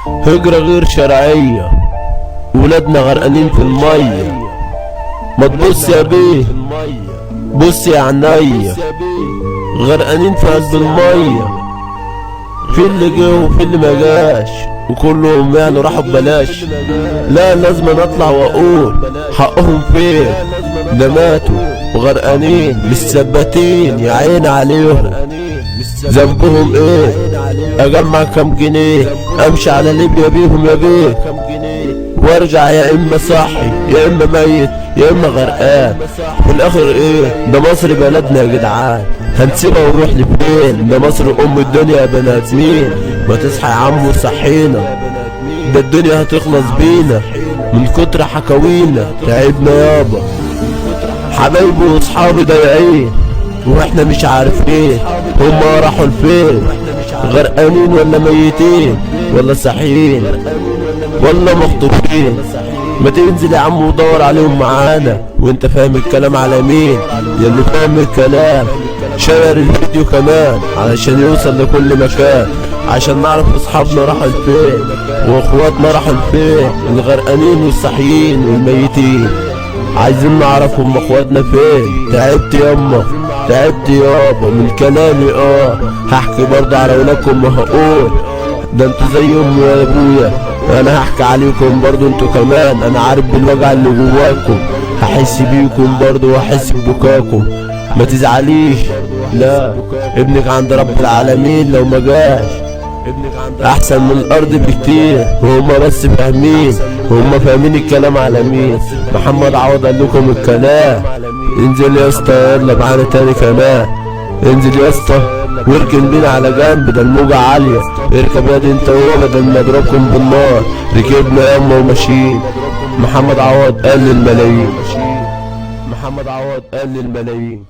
هجرة غير شرعية، ولادنا غرقانين في المية. ما تبص يا بيه، بص يا عينيا، غرقانين في قلب المية. في اللي جه وفي اللي ما جاش، وكلهم يعني راحوا ببلاش. لا لازم اطلع واقول حقهم فين، ده ماتوا وغرقانين مش ثباتين، يا عين عليهم. ذنبهم ايه؟ اجمع كام جنيه امشي على ليبيا بيهم يا بيه، وارجع يا اما صاحي يا اما ميت يا اما غرقان. في الاخر ايه؟ ده مصر بلدنا يا جدعان، هنسيبها ونروح لفين؟ ده مصر ام الدنيا يا بني ادمين. ما تصحى يا عم وصحينا، ده الدنيا هتخلص بينا من كتر حكاوينا. تعبنا يابا، حبايبي واصحابي ضايعين واحنا مش عارفين هما راحوا لفين، غرقانين ولا ميتين ولا صاحيين ولا مخطوفين. ما تنزل يا عم ودور عليهم معانا، وانت فاهم الكلام على مين؟ ياللي فاهم الكلام شير الفيديو كمان علشان يوصل لكل مكان، عشان نعرف اصحابنا راحوا لفين واخواتنا راحوا لفين، الغرقانين والصاحيين والميتين. عايزين نعرف هم اخواتنا فين. تعبت ياما، تعبت يابا من كلامي. هحكي برضه على ولادكم وهقول ده انتوا زي امي يا ابويا. انا هحكي عليكم برضه انتوا كمان، انا عارف بالوجع اللي جواكم، هحس بيكم برضه واحس ببكاكم. ما تزعليش، لا ابنك عند رب العالمين لو ما جاش احسن من الارض بكتير، وهما بس فاهمين، وهما فاهمين الكلام على مين. محمد عوض قال لكم الكلام. انزل يا اسطى يلا معانا تاني كمان، انزل يا اسطى واركن بينا على جنب، ده الموجة عالية. اركب يا دي انت وهو بدل ما اضربكم بالنار. ركبنا ياما وماشيين. محمد عوض قال للملايين، محمد عوض قال للملايين.